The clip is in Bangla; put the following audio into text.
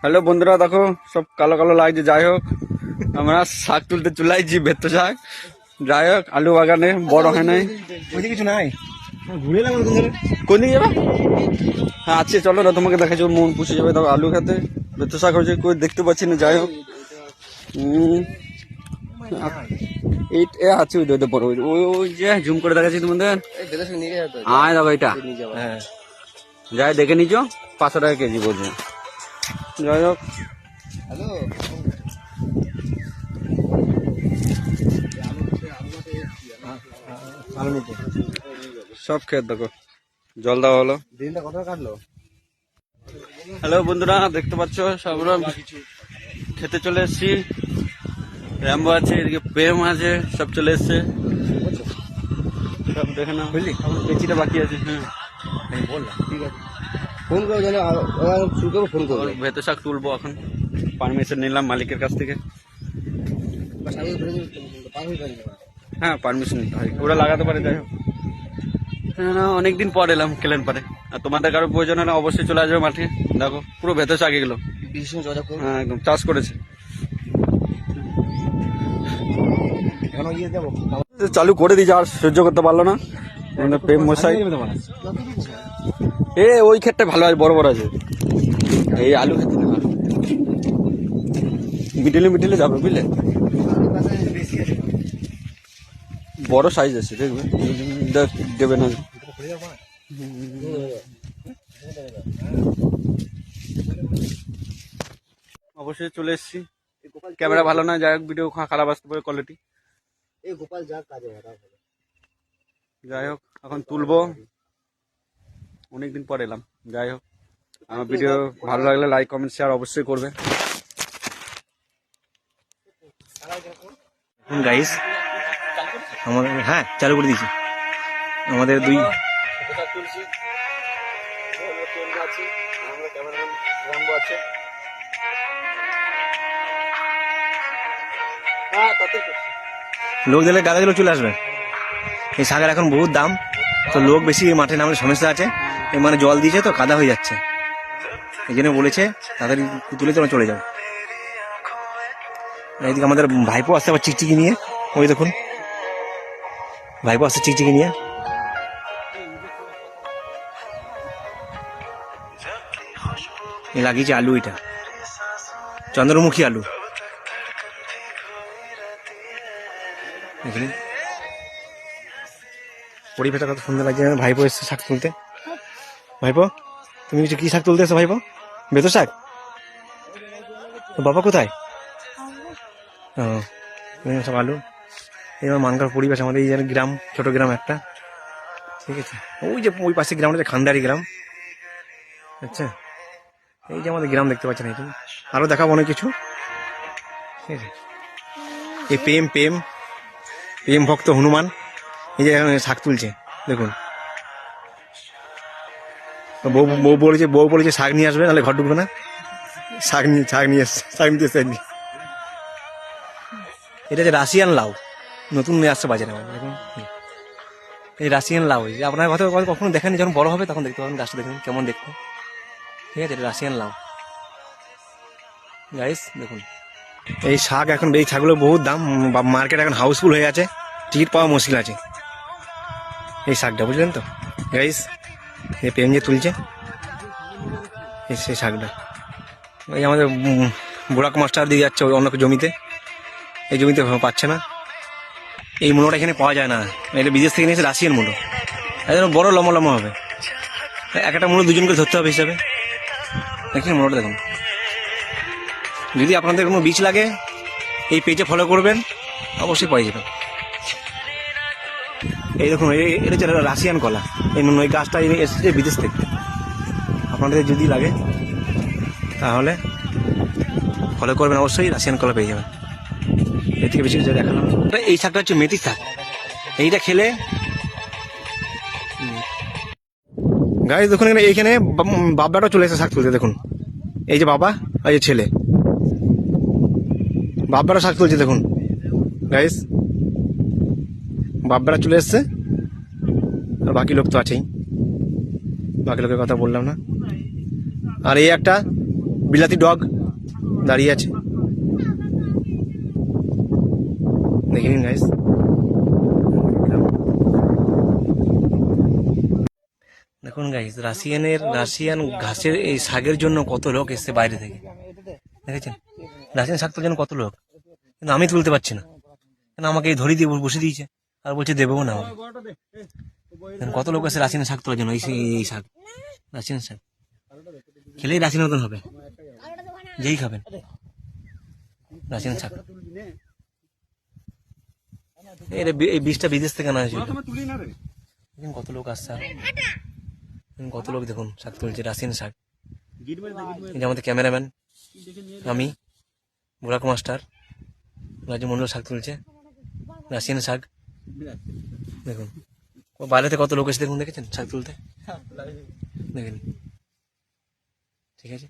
হ্যালো বন্ধুরা, দেখো সব কালো কালো লাগছে। যাই হোক, আমরা শাক তুলতে চলে আসছি, বেত শাক। যাই হোক, আলু বাগানে বড় হয় নাই, কিছু নাই। কোন দিকে যাবে? হ্যাঁ আছে, চলো না, তোমাকে দেখাচ্ছি, ওর মন পুষে যাবে। দেখো আলু খেতে বেত শাক হয়েছে, কই দেখতে পাচ্ছি না। যাই হোক, এই আছে ওই বড়, ওই যে জুম করে দেখাচ্ছি তোমাদের। আয় দেখো এটা, হ্যাঁ, যাই দেখে নিচ্ছ, 500 টাকা কেজি বলছে। যাই হোক, সব ক্ষেত দেখো, জল দেওয়া হলো। দিনটা কত কাটলো? হ্যালো বন্ধুরা, দেখতে পাচ্ছ সব খেতে চলে এসছি। র্যাম্বো আছে, এদিকে প্রেম আছে, সব চলে এসছে। সব দেখে না, বুঝলি, পেঁচিটা বাকি আছে। হ্যাঁ আমি বললাম ঠিক আছে, ফোন করে জানো, শুরু করবো, ফোন করবো। ভেতো শাক তুলবো এখন, পারমিশন নিলাম মালিকের কাছ থেকে। হ্যাঁ পারমিশন নিতে হয়, ওরা লাগাতে পারে। যাই হোক, অনেকদিন পর এলাম কেলেন পারে। আর তোমাদের কারো প্রয়োজন হলে অবশ্যই চলে আসবে মাঠে। দেখো পুরো ভেতো শাক এগুলো, হ্যাঁ একদম চাষ করেছে। চালু করে দিয়েছে, আর সহ্য করতে পারলো না প্রেম মশাই। এ ওই ক্ষেতটা ভালো আছে, বড় বড় আছে। এই আলু খেতে ভালো, মিডিলে মিডিলে যাবে, বুঝলে, বড় সাইজ আছে, দেখবে দেবে না। অবশ্যই চলে এসছি, ক্যামেরা ভালো না, যাই হোক ভিডিও খারাপ আসতে পারে কোয়ালিটি। যাই হোক, এখন তুলবো, অনেকদিন পর এলাম। যাই হোক, আমার ভিডিও ভালো লাগলে লাইক কমেন্ট শেয়ার অবশ্যই করবে। গাইস আমাদের, হ্যাঁ চালু করে দিয়েছি। আমাদের দুই লোক দিলে গাদাগুলো চলে আসবে। এই শাকের এখন বহুত দাম, তো লোক বেশি মাঠে নামলে সমস্যা আছে। মানে জল দিয়েছে তো কাদা হয়ে যাচ্ছে, এই জন্য বলেছে তাড়াতাড়ি তুলে তোমরা চলে যাও। এইদিকে আমাদের ভাইপো আসছে আবার চিকচিকি নিয়ে, ওই দেখুন ভাইপো আসছে চিকচিকি নিয়ে। লাগিয়েছে আলু, এটা চন্দ্রমুখী আলু। পরিবেশটা কত সুন্দর লাগছে। ভাইপো এসছে শাক তুলতে। ভাইপো তুমি কিছু কি শাক তুলতে এসছো ভাইপো? বেতো শাক? বাবা কোথায়? ও সব আলু। এই আমার মানকার পরিবেশ, আমাদের এই গ্রাম, ছোট গ্রাম একটা, ঠিক আছে। ওই যে ওই পাশে গ্রামটা যে খান্ডারি গ্রাম, আচ্ছা এই যে আমাদের গ্রাম দেখতে পাচ্ছেন। এখানে আরো দেখাবো অনেক কিছু, ঠিক আছে। এই প্রেম প্রেম প্রেম ভক্ত হনুমান, এই যে শাক তুলছে দেখুন। বউ বলেছে শাক নিয়ে আসবে, নাহলে ঘর ঢুকবে না। শাক নিয়ে এসছে। এটা যে রাশিয়ান লাউ, নতুন নিয়ে আসছে বাজারে। দেখুন এই রাশিয়ান লাউ, এই আপনার কথা কখনো দেখেনি, যখন বড় হবে তখন দেখতে পাবেন গাছটা, দেখুন কেমন দেখতে, ঠিক আছে। এটা রাশিয়ান লাউ গাইস, দেখুন এই শাক। এখন এই শাকগুলো বহুত দাম, মার্কেট এখন হাউসফুল হয়ে আছে, টিকিট পাওয়া মুশকিল আছে। এই শাকটা বুঝলেন তো গাইস, এই প্রেম যে তুলছে সেই শাকটা। এই আমাদের বুড়াক মাস্টার দিয়ে যাচ্ছে অন্য জমিতে, এই জমিতে পাচ্ছে না। এই মূলোটা এখানে পাওয়া যায় না, এটা বিদেশ থেকে নিয়েছে, রাশিয়ান মূলো, একদম বড় লম্বা লম্বা হবে। একটা মূলো দুজন করে ধরতে হবে হিসাবে। দেখছেন মূলোটা, দেখুন। যদি আপনাদের কোনো বীজ লাগে এই পেজে ফলো করবেন, অবশ্যই পাই যাবেন। এই দেখুন, এটা হচ্ছে রাশিয়ান কলা। এই গাছটা এসেছে বিদেশ থেকে। আপনাদের যদি লাগে তাহলে ফলো করবেন, অবশ্যই রাশিয়ান কলা পেয়ে যাবেন। এর থেকে বেশি কিছু দেখালাম। এই শাকটা হচ্ছে মেথি শাক, এইটা খেলে গাইস দেখুন এইখানে বাবাটা চলে এসে শাক তুলতে। দেখুন এই যে বাবা আর এই ছেলে, বাবারা শাক তুলছে দেখুন গাইস। বাবারা চলে এসছে, আর বাকি লোক তো আছেই, বাকি লোকের কথা বললাম না। আর এই একটা বিলাতি ডগ, দাঁড়িয়ে আছে, দেখে নিন গাইস। দেখুন গাইস, রাশিয়ান ঘাসের এই শাকের জন্য কত লোক এসছে বাইরে থেকে, দেখেছেন? রাশিয়ান শাক তোলার জন্য কত লোক, কিন্তু আমি তুলতে পারছি না, কেন আমাকে এই ধরি দিয়ে বসে দিয়েছে আর বলছে দেবো না আমাকে। কত লোক আছে রাশিয়ান শাক তোলার জন্য, এই শাক, রাশিয়ান শাক খেলেই রাশিয়ান মতন হবে, যেই খাবেন রাশিয়ান শাক। এই বীজটা বিদেশ থেকে আনা হয়েছিল। দেখুন কত লোক আসছে, কত লোক দেখুন শাক তুলছে, রাশিয়ান শাক। এই যে আমাদের ক্যামেরাম্যান, আমি বুড়াক মাস্টার, রাজু মন্ডল শাক তুলছে, রাশিয়ান শাক। দেখুন বাইরেতে কত লোক এসে দেখুন, দেখেছেন শাক তুলতে, দেখেন, ঠিক আছে।